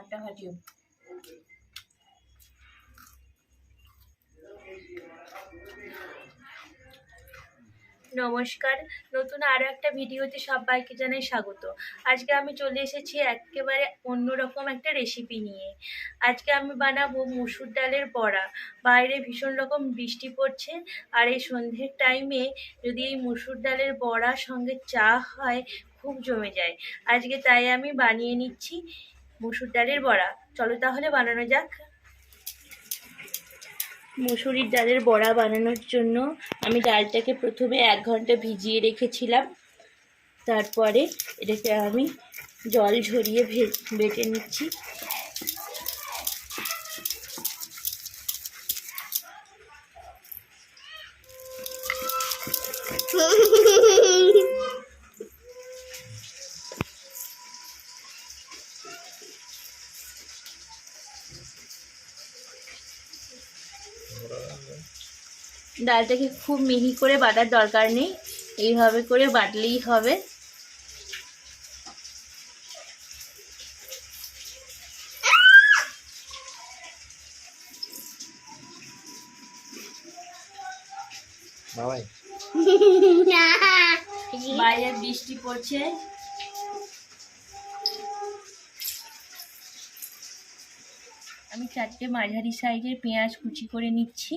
ফাটাফাটি। নমস্কার, নতুন আরো একটা ভিডিওতে সবাইকে জানাই স্বাগত। আজকে আমি চলে এসেছি একেবারে অন্যরকম একটা রেসিপি নিয়ে। আজকে আমি বানাবো মসুর ডালের বড়া। বাইরে ভীষণ রকম বৃষ্টি পড়ছে, আর এই সন্ধ্যের টাইমে যদি এই মসুর ডালের বড়ার সঙ্গে চা হয় খুব জমে যায়। আজকে তাই আমি বানিয়ে নিচ্ছি মসুর ডালের বড়া। চলো তাহলে বানানো যাক। মুসুরির ডালের বড়া বানানোর জন্য আমি ডালটাকে প্রথমে 1 ঘন্টা ভিজিয়ে রেখেছিলাম। তারপরে এটাকে আমি জল ঝরিয়ে বেটে নিচ্ছি। ডালটাকে খুব মিহি করে বাটার দরকার নেই, এইভাবে করে বাটলেই হবে। বাইরে বৃষ্টি পড়ছে। আমি 4টে মাঝারি সাইজের পেঁয়াজ কুচি করে নিচ্ছি।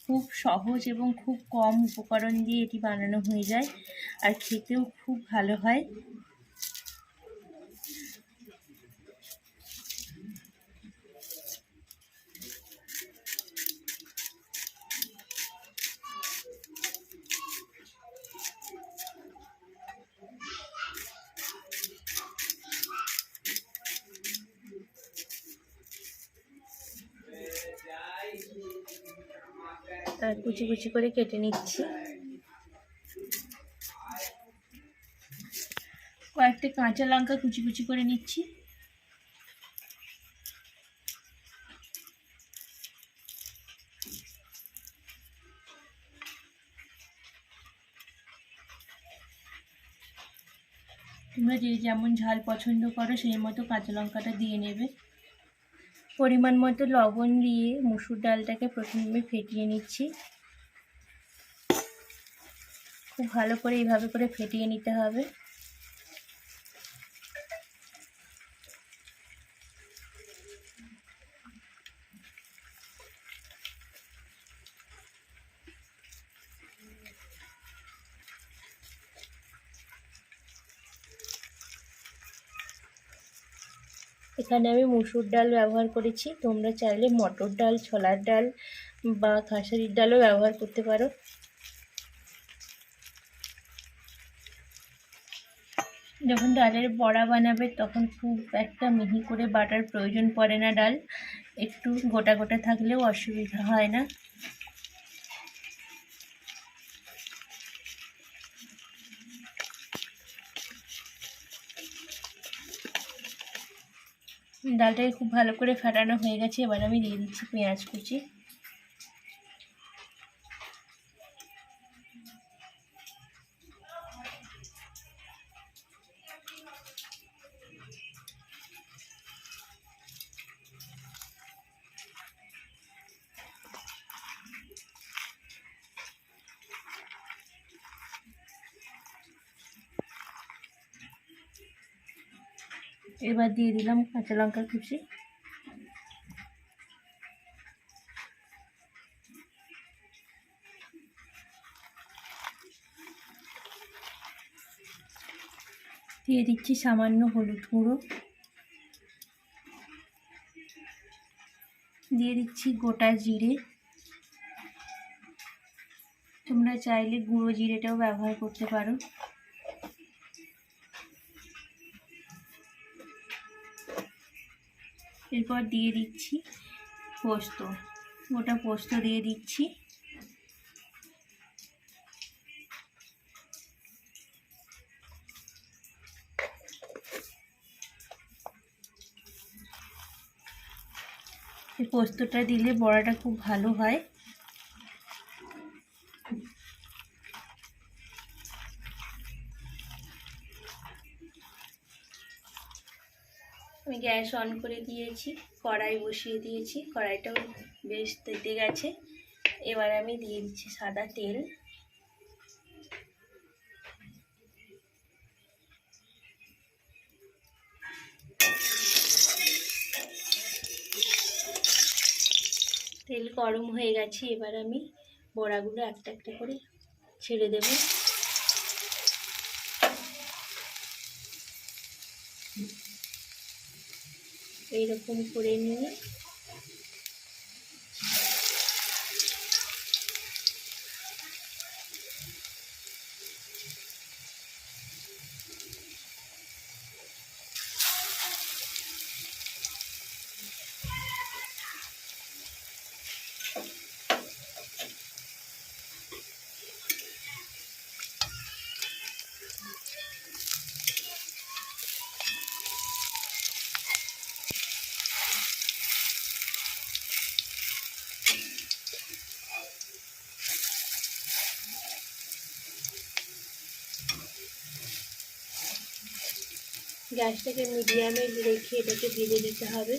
খুব সহজ এবং খুব কম উপকরণ দিয়ে এটি বানানো হয়ে যায়, আর খেতেও খুব ভালো হয়। কুচি কুচি করে কেটে নিচ্ছি। কয়েকটা কাঁচা লঙ্কা কুচি কুচি করে নিচ্ছি। তোমরা যে যেমন ঝাল পছন্দ করো সেই মতো কাঁচা লঙ্কাটা দিয়ে নেবে। পরিমাণ মতো লবণ দিয়ে মসুর ডালটাকে প্রথমে ফেটিয়ে নিচ্ছি। খুব ভালো করে এইভাবে করে ফেটিয়ে নিতে হবে। এখানে আমি মসুর ডাল ব্যবহার করেছি, তোমরা চাইলে মটর ডাল, ছোলার ডাল বা খেসারির ডালও ব্যবহার করতে পারো। যখন ডালের বড়া বানাবে তখন খুব একটা মিহি করে বাটার প্রয়োজন পড়ে না, ডাল একটু গোটা গোটা থাকলেও অসুবিধা হয় না। ডালটাকে খুব ভালো করে ফাটানো হয়ে গেছে। এবার আমি দিয়ে দিচ্ছি পেঁয়াজ কুচি। এবার দিয়ে দিলাম কাঁচা লঙ্কা কুচি। দিয়ে দিচ্ছি সামান্য হলুদ গুঁড়ো। দিয়ে দিচ্ছি গোটা জিরে। তোমরা চাইলে গুঁড়ো জিরেটাও ব্যবহার করতে পারো। এরপর দিয়ে দিচ্ছি পোস্ত, গোটা পোস্ত দিয়ে দিচ্ছি। এই পোস্তটা দিলে বড়াটা খুব ভালো হয়। আমি গ্যাস অন করে দিয়েছি, কড়াই বসিয়ে দিয়েছি, কড়াইটাও বেশ তেতে গেছে। এবার আমি দিয়ে দিচ্ছি সাদা তেল। তেল গরম হয়ে গেছে, এবার আমি বড়াগুলো একটা একটা করে ছেড়ে দেব। এইরকম করে নিয়ে গ্যাসটাকে মিডিয়ামে রেখে এটাকে ভেজে দিতে হবে।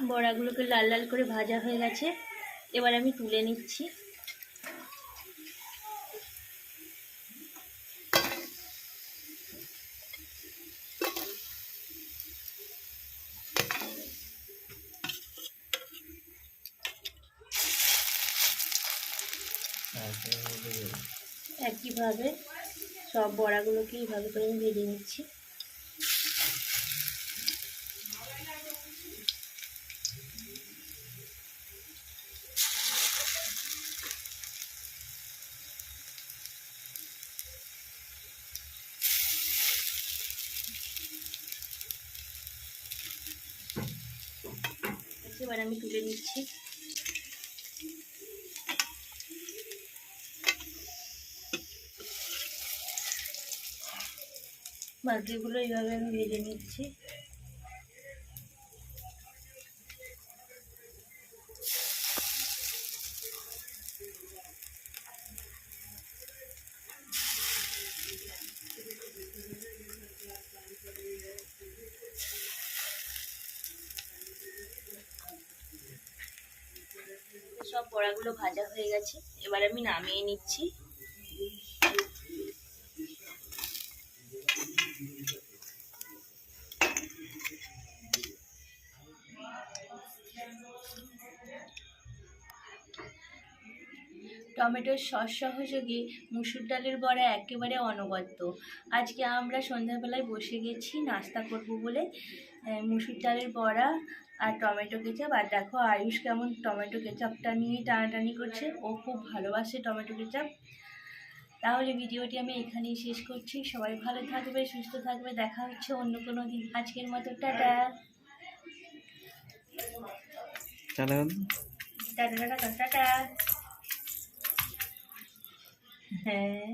বড়াগুলোকে লাল লাল করে ভাজা হয়ে গেছে, এবার আমি তুলে নিচ্ছি। একইভাবে সব বড়াগুলোকে এইভাবে করে আমি ভেজে নিচ্ছি। এবার আমি তুলে নিচ্ছি। বাকিগুলো এইভাবে আমি ভেজে নিচ্ছি। সব বড়াগুলো ভাজা হয়ে গেছে, এবার আমি নামিয়ে নিচ্ছি। টমেটোর সস সহযোগে মুসুর ডালের বড়া একেবারে অনবদ্য। আজকে আমরা সন্ধ্যাবেলায় বসে গেছি নাস্তা করব বলে মুসুর ডালের বড়া আর টমেটো কেচাপ। আর দেখো আয়ুষ কেমন টমেটো কেচাপটা নিয়ে টানাটানি করছে, ও খুব ভালোবাসে টমেটো কেচাপ। তাহলে ভিডিওটি আমি এখানেই শেষ করছি। সবাই ভালো থাকবে, সুস্থ থাকবে, দেখা হচ্ছে অন্য কোনো দিন। আজকের মতো tata tata tata tata tata. হ্যাঁ,